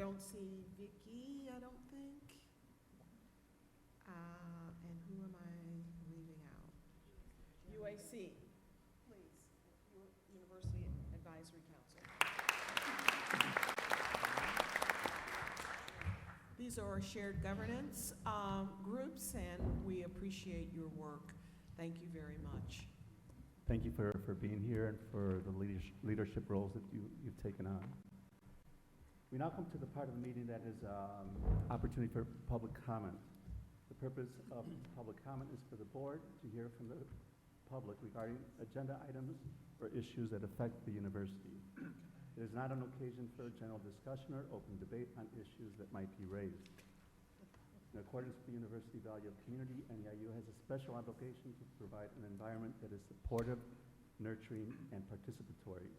don't see Vicky, I don't think. And who am I leaving out? UAC, please, University Advisory Council. These are our shared governance groups, and we appreciate your work. Thank you very much. Thank you for being here and for the leadership roles that you've taken on. We now come to the part of the meeting that is opportunity for public comment. The purpose of public comment is for the board to hear from the public regarding agenda items or issues that affect the university. It is not an occasion for a general discussion or open debate on issues that might be raised. In accordance with the university value of community, NEIU has a special obligation to provide an environment that is supportive, nurturing, and participatory.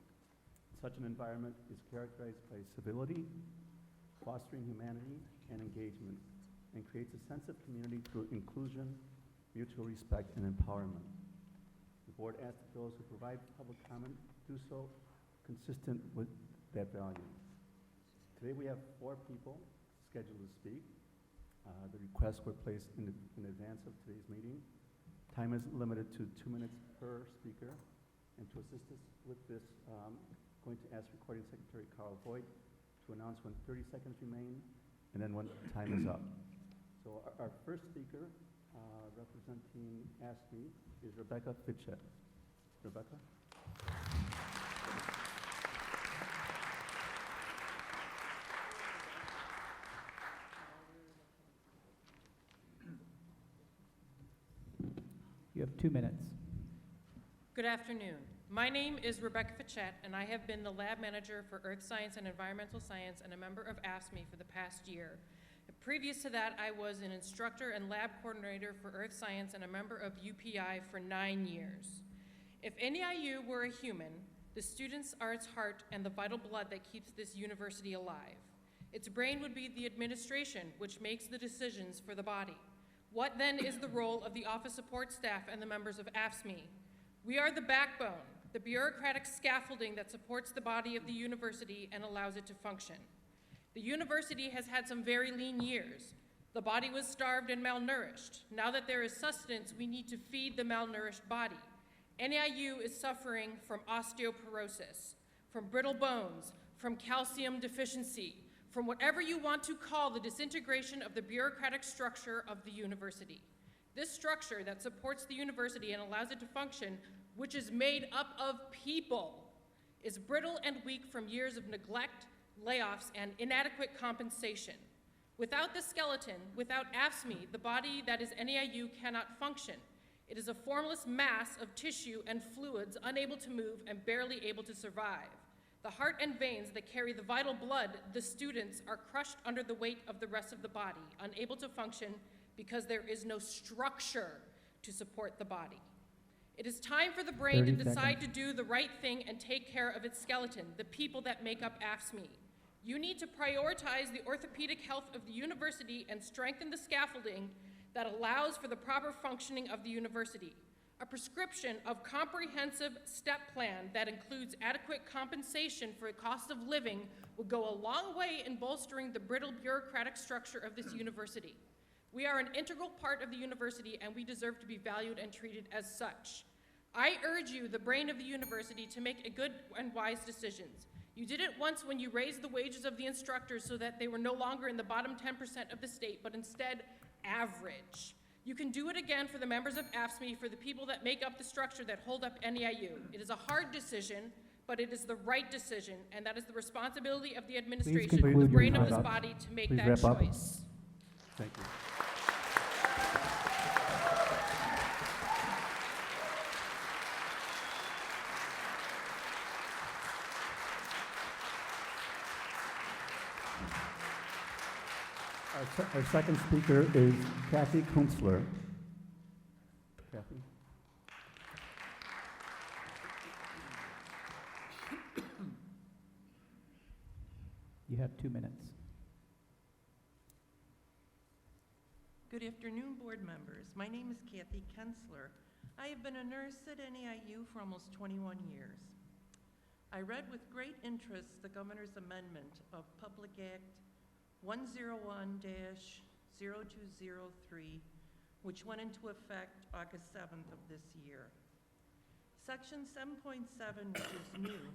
Such an environment is characterized by civility, fostering humanity and engagement, and creates a sense of community through inclusion, mutual respect, and empowerment. The board asks that those who provide public comment do so consistent with that value. Today we have 4 people scheduled to speak. The requests were placed in advance of today's meeting. Time is limited to 2 minutes per speaker. And to assist us with this, I'm going to ask Recording Secretary Carl Voigt to announce when 30 seconds remain and then when time is up. So our first speaker, representing ASME, is Rebekah Fitchett. Rebekah? You have 2 minutes. Good afternoon. My name is Rebekah Fitchett, and I have been the lab manager for Earth Science and Environmental Science and a member of ASME for the past year. Previous to that, I was an instructor and lab coordinator for Earth Science and a member of UPI for 9 years. If NEIU were a human, the students are its heart and the vital blood that keeps this university alive. Its brain would be the administration, which makes the decisions for the body. What then is the role of the office support staff and the members of AFSME? We are the backbone, the bureaucratic scaffolding that supports the body of the university and allows it to function. The university has had some very lean years. The body was starved and malnourished. Now that there is sustenance, we need to feed the malnourished body. NEIU is suffering from osteoporosis, from brittle bones, from calcium deficiency, from whatever you want to call the disintegration of the bureaucratic structure of the university. This structure that supports the university and allows it to function, which is made up of people, is brittle and weak from years of neglect, layoffs, and inadequate compensation. Without the skeleton, without AFSME, the body that is NEIU cannot function. It is a formless mass of tissue and fluids unable to move and barely able to survive. The heart and veins that carry the vital blood, the students, are crushed under the weight of the rest of the body, unable to function because there is no structure to support the body. It is time for the brain to decide to do the right thing and take care of its skeleton, the people that make up AFSME. You need to prioritize the orthopedic health of the university and strengthen the scaffolding that allows for the proper functioning of the university. A prescription of comprehensive step plan that includes adequate compensation for the cost of living would go a long way in bolstering the brittle bureaucratic structure of this university. We are an integral part of the university and we deserve to be valued and treated as such. I urge you, the brain of the university, to make a good and wise decisions. You did it once when you raised the wages of the instructors so that they were no longer in the bottom 10% of the state, but instead average. You can do it again for the members of AFSME, for the people that make up the structure that hold up NEIU. It is a hard decision, but it is the right decision, and that is the responsibility of the administration, the brain of this body, to make that choice. Thank you. Our second speaker is Cathy Kuenstler. Cathy. You have 2 minutes. Good afternoon, board members. My name is Cathy Kuenstler. I have been a nurse at NEIU for almost 21 years. I read with great interest the governor's amendment of Public Act 101-0203, which went into effect August 7th of this year. Section 7.7, which is new,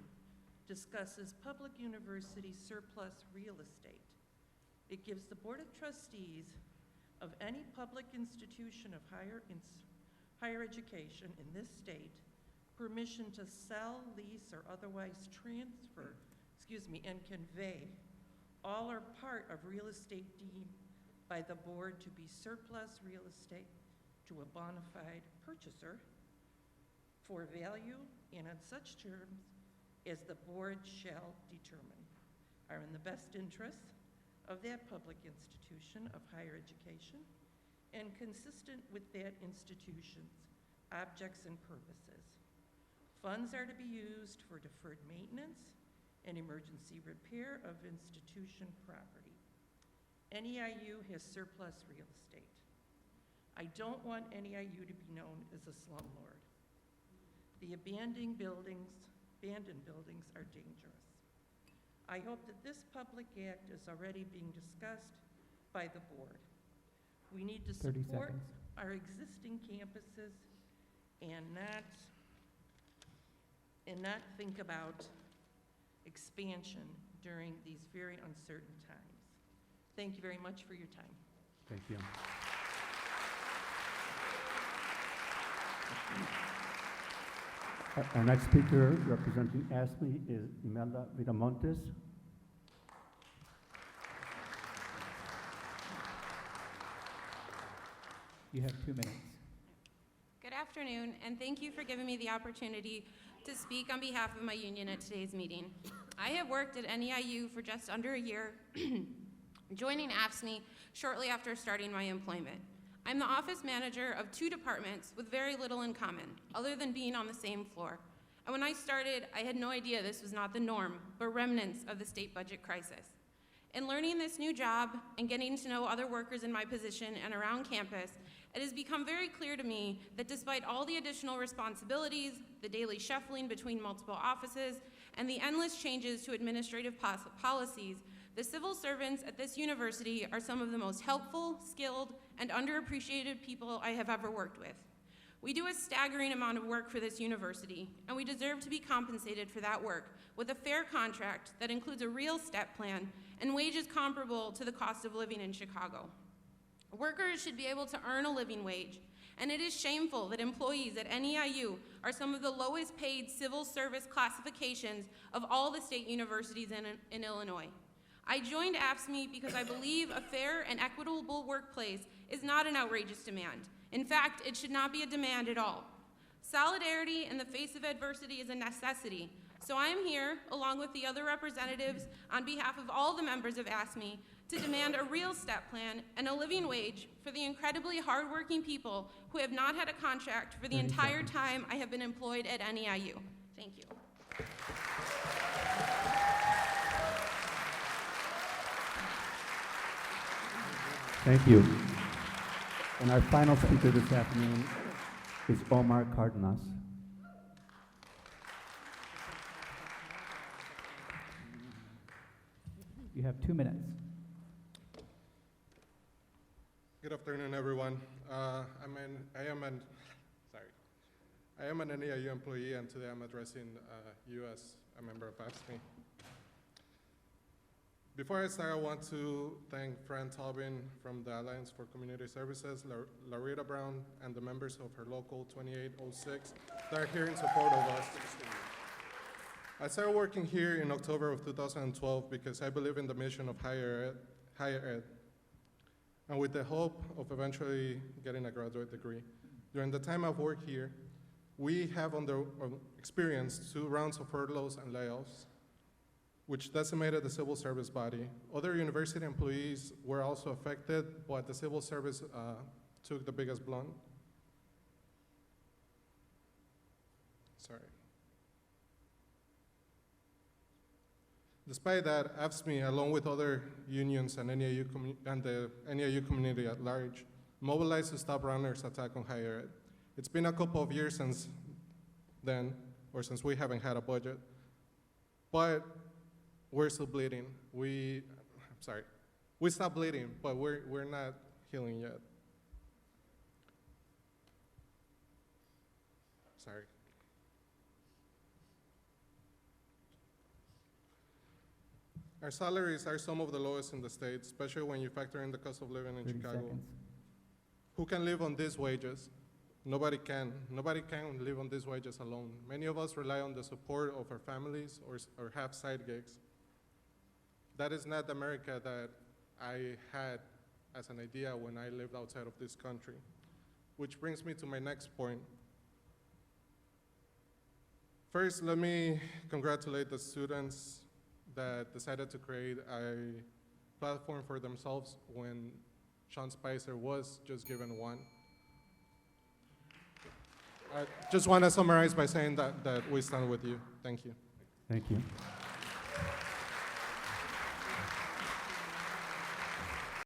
discusses public university surplus real estate. It gives the Board of Trustees of any public institution of higher education in this state permission to sell, lease, or otherwise transfer, and convey all or part of real estate deemed by the board to be surplus real estate to a bona fide purchaser for value and on such terms as the board shall determine are in the best interest of that public institution of higher education and consistent with that institution's objects and purposes. Funds are to be used for deferred maintenance and emergency repair of institution property. NEIU has surplus real estate. I don't want NEIU to be known as a slumlord. The abandoned buildings are dangerous. I hope that this public act is already being discussed by the board. We need to 30 support seconds. our existing campuses and not think about expansion during these very uncertain times. Thank you very much for your time. Thank you. Our next speaker representing ASME is Ymelda Viramontes. You have 2 minutes. Good afternoon, and thank you for giving me the opportunity to speak on behalf of my union at today's meeting. I have worked at NEIU for just under a year, joining AFSCME shortly after starting my employment. I'm the office manager of 2 departments with very little in common, other than being on the same floor. And when I started, I had no idea this was not the norm, but remnants of the state budget crisis. In learning this new job and getting to know other workers in my position and around campus, it has become very clear to me that despite all the additional responsibilities, the daily shuffling between multiple offices, and the endless changes to administrative policies, the civil servants at this university are some of the most helpful, skilled, and underappreciated people I have ever worked with. We do a staggering amount of work for this university, and we deserve to be compensated for that work with a fair contract that includes a real step plan and wages comparable to the cost of living in Chicago. Workers should be able to earn a living wage, and it is shameful that employees at NEIU are some of the lowest paid civil service classifications of all the state universities in Illinois. I joined AFSCME because I believe a fair and equitable workplace is not an outrageous demand. In fact, it should not be a demand at all. Solidarity in the face of adversity is a necessity, so I am here, along with the other representatives, on behalf of all the members of AFSCME, to demand a real step plan and a living wage for the incredibly hardworking people who have not had a contract for the entire time I have been employed at NEIU. Thank you. Thank you. And our final speaker this afternoon is Omar Cardenas. You have 2 minutes. Good afternoon, everyone. I am an NEIU employee, and today I'm addressing you as a member of AFSCME. Before I start, I want to thank Fran Tobin from the Alliance for Community Services, Larita Brown, and the members of her local 2806 that are here in support of us. I started working here in October of 2012 because I believe in the mission of higher ed, and with the hope of eventually getting a graduate degree. During the time I've worked here, we have experienced 2 rounds of furloughs and layoffs, which decimated the civil service body. Other university employees were also affected, but the civil service took the biggest blunt. Despite that, AFSCME, along with other unions and the NEIU community at large, mobilized to stop Runner's attack on higher ed. It's been a couple of years since then, or since we haven't had a budget, but we're still bleeding. We We stopped bleeding, but we're not healing yet. Sorry. Our salaries are some of the lowest in the state, especially when you factor in the cost of living in 30 Chicago. seconds. Who can live on these wages? Nobody can. Nobody can live on these wages alone. Many of us rely on the support of our families or have side gigs. That is not the America that I had as an idea when I lived outside of this country. Which brings me to my next point. First, let me congratulate the students that decided to create a platform for themselves when Sean Spicer was just given one. I just want to summarize by saying that we stand with you. Thank you. Thank you.